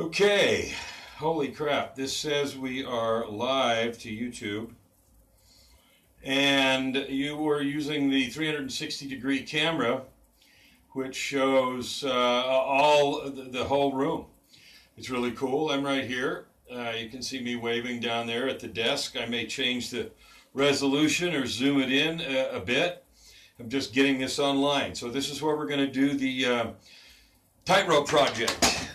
Okay, holy crap, this says we are live to YouTube, and you were using the 360-degree camera, which shows the whole room. It's really cool. I'm right here. You can see me waving down there at the desk. I may change the resolution or zoom it in a bit. I'm just getting this online. So this is where we're going to do the TightRope project.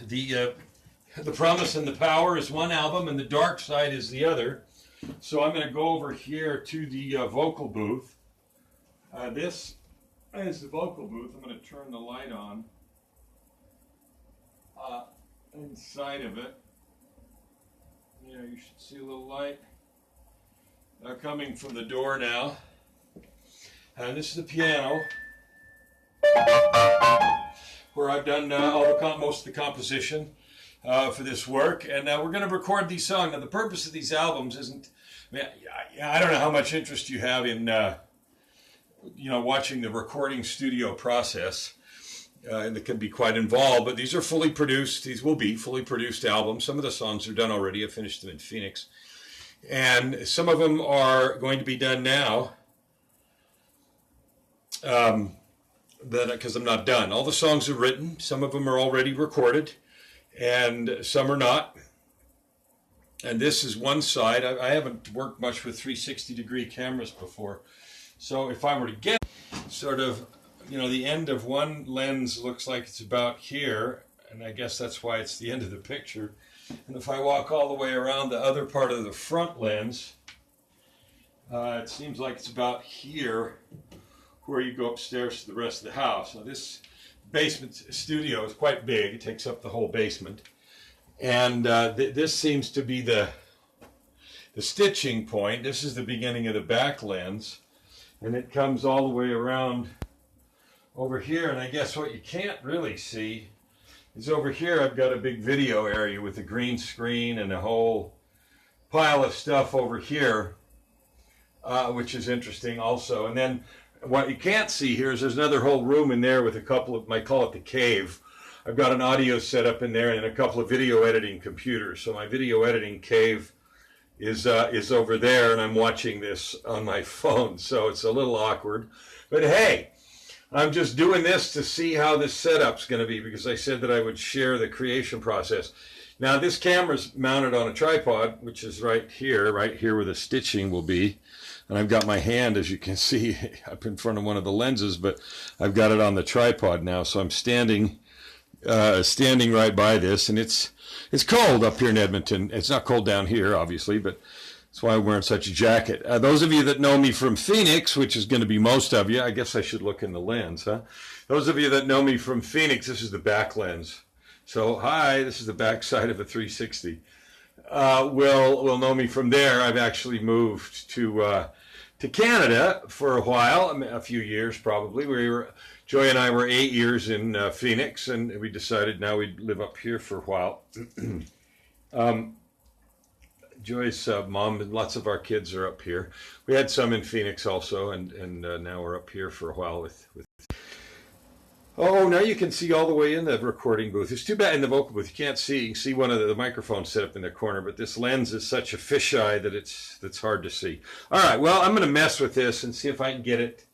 The Promise and the Power is one album, and the Darkside is the other. So I'm going to go over here to the vocal booth. This is the vocal booth. I'm going to turn the light on inside of it. Yeah, you should see a little light coming from the door now. And this is the piano, where I've done most of the composition for this work, and we're going to record these songs. Now, the purpose of these albums isn't, I don't know how much interest you have in, watching the recording studio process, and it can be quite involved, but these are fully produced. These will be fully produced albums. Some of the songs are done already. I finished them in Phoenix, and some of them are going to be done now, because I'm not done. All the songs are written. Some of them are already recorded, and some are not. And this is one side. I haven't worked much with 360-degree cameras before. So if I were to get sort of, the end of one lens looks like it's about here, and I guess that's why it's the end of the picture. And if I walk all the way around the other part of the front lens, it seems like it's about here, where you go upstairs to the rest of the house. Now this basement studio is quite big. It takes up the whole basement. And this seems to be the stitching point. This is the beginning of the back lens. And it comes all the way around over here. And I guess what you can't really see is over here I've got a big video area with a green screen and a whole pile of stuff over here, which is interesting also. And then what you can't see here is there's another whole room in there with a couple of, I call it the cave. I've got an audio set up in there and a couple of video editing computers. So my video editing cave is over there, and I'm watching this on my phone. So it's a little awkward. But hey, I'm just doing this to see how this setup's going to be, because I said that I would share the creation process. Now this camera's mounted on a tripod, which is right here where the stitching will be. And I've got my hand, as you can see, up in front of one of the lenses, but I've got it on the tripod now. So I'm standing right by this, and it's cold up here in Edmonton. It's not cold down here, obviously, but that's why I'm wearing such a jacket. Those of you that know me from Phoenix, which is going to be most of you, I guess I should look in the lens, huh? Those of you that know me from Phoenix, this is the back lens. So, hi, this is the back side of a 360. Will know me from there. I've actually moved to Canada for a while, a few years probably. Joy and I were 8 years in Phoenix, and we decided now we'd live up here for a while. Joy's mom and lots of our kids are up here. We had some in Phoenix also, and now we're up here for a while with. Oh, now you can see all the way in the recording booth. It's too bad in the vocal booth you can't see. You can see one of the microphones set up in the corner, but this lens is such a fisheye that it's hard to see. All right, well, I'm going to mess with this and see if I can get it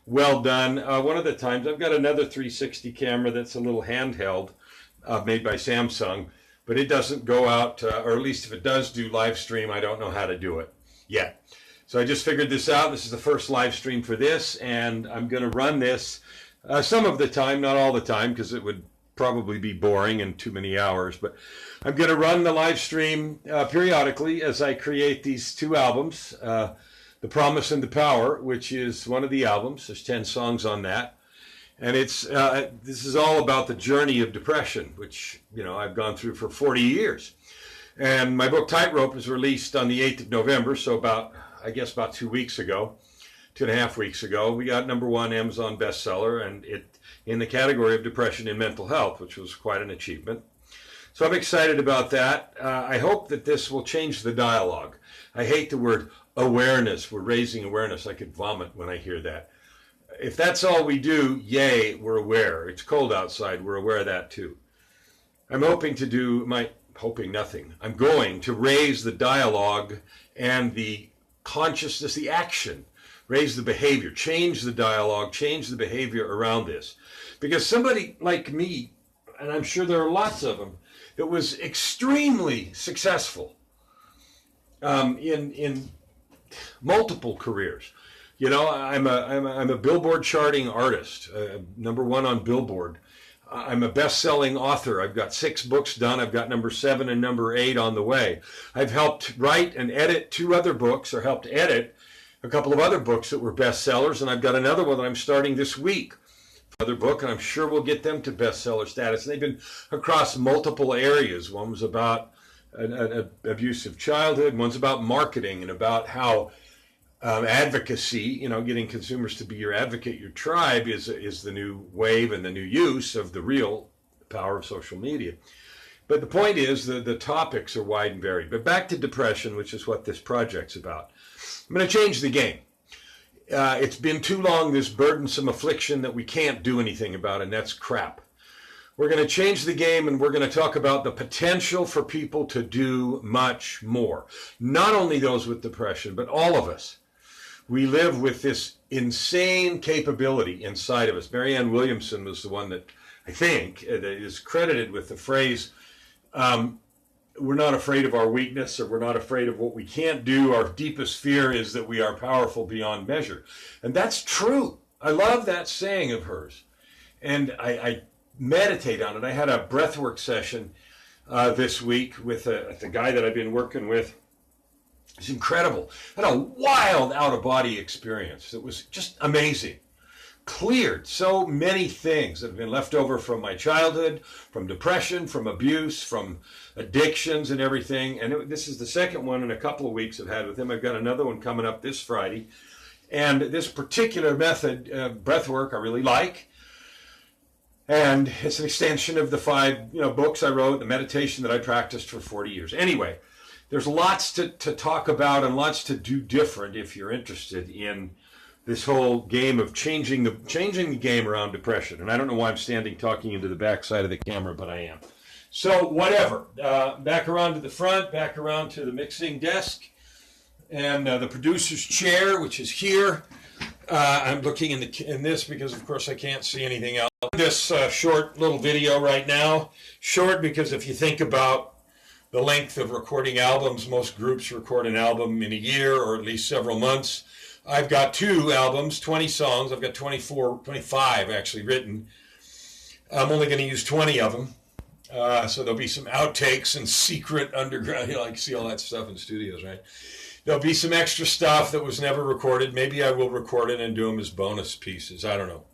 well done. One of the times, I've got another 360 camera that's a little handheld, made by Samsung, but it doesn't go out, or at least if it does do live stream, I don't know how to do it yet. So I just figured this out. This is the first live stream for this, and I'm going to run this some of the time, not all the time, because it would probably be boring and too many hours. But I'm going to run the live stream periodically as I create these two albums, The Promise and the Power, which is one of the albums. There's 10 songs on that. And this is all about the journey of depression, which, I've gone through for 40 years. And my book, TightRope, was released on the 8th of November, so about 2 weeks ago. 2.5 weeks ago, we got #1 Amazon bestseller, and it in the category of depression and mental health, which was quite an achievement. So I'm excited about that. I hope that this will change the dialogue. I hate the word awareness. We're raising awareness. I could vomit when I hear that. If that's all we do, yay, we're aware. It's cold outside. We're aware of that too. I'm hoping to do hoping nothing. I'm going to raise the dialogue and the consciousness, the action, raise the behavior, change the dialogue, change the behavior around this. Because somebody like me, and I'm sure there are lots of them, that was extremely successful in multiple careers. You know, I'm a Billboard charting artist, #1 on Billboard. I'm a best-selling author. I've got 6 books done. I've got number 7 and number 8 on the way. I've helped write and edit 2 other books, or helped edit a couple of other books that were bestsellers, and I've got another one that I'm starting this week. Another book, and I'm sure we'll get them to bestseller status. And they've been across multiple areas. One was about an abusive childhood. One's about marketing and about how advocacy, you know, getting consumers to be your advocate, your tribe, is the new wave and the new use of the real power of social media. But the point is the topics are wide and varied. But back to depression, which is what this project's about. I'm going to change the game. It's been too long, this burdensome affliction that we can't do anything about, and that's crap. We're going to change the game, and we're going to talk about the potential for people to do much more. Not only those with depression, but all of us. We live with this insane capability inside of us. Marianne Williamson was the one that, I think, is credited with the phrase, we're not afraid of our weakness, or we're not afraid of what we can't do. Our deepest fear is that we are powerful beyond measure. And that's true. I love that saying of hers. And I meditate on it. I had a breathwork session this week with the guy that I've been working with. It's incredible. I had a wild out-of-body experience. It was just amazing. Cleared so many things that have been left over from my childhood, from depression, from abuse, from addictions and everything. And this is the second one in a couple of weeks I've had with him. I've got another one coming up this Friday. And this particular method, breath work, I really like. And it's an extension of the 5 books I wrote, the meditation that I practiced for 40 years. Anyway, there's lots to talk about and lots to do different if you're interested in this whole game of changing the game around depression. And I don't know why I'm standing talking into the back side of the camera, but I am. So whatever. Back around to the front, back around to the mixing desk, and the producer's chair, which is here. I'm looking in this because, of course, I can't see anything else. This short little video right now. Short because if you think about the length of recording albums, most groups record an album in a year or at least several months. I've got 2 albums, 20 songs. I've got 25 actually written. I'm only going to use 20 of them. So there'll be some outtakes and secret underground. You like see all that stuff in studios, right? There'll be some extra stuff that was never recorded. Maybe I will record it and do them as bonus pieces. I don't know.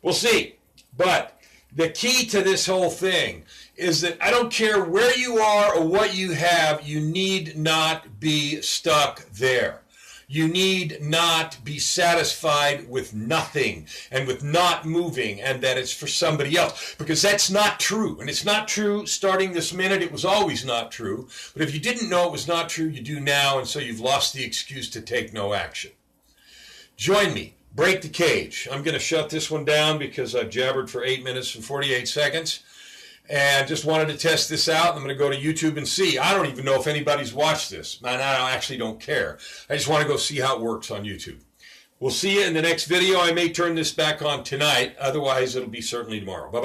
We'll see. But the key to this whole thing is that I don't care where you are or what you have, you need not be stuck there. You need not be satisfied with nothing and with not moving and that it's for somebody else, because that's not true. And it's not true starting this minute. It was always not true. But if you didn't know it was not true, you do now, and so you've lost the excuse to take no action. Join me. Break the cage. I'm going to shut this one down because I've jabbered for 8 minutes and 48 seconds. And just wanted to test this out. I'm going to go to YouTube and see. I don't even know if anybody's watched this. And I actually don't care. I just want to go see how it works on YouTube. We'll see you in the next video. I may turn this back on tonight. Otherwise, it'll be certainly tomorrow. Bye-bye.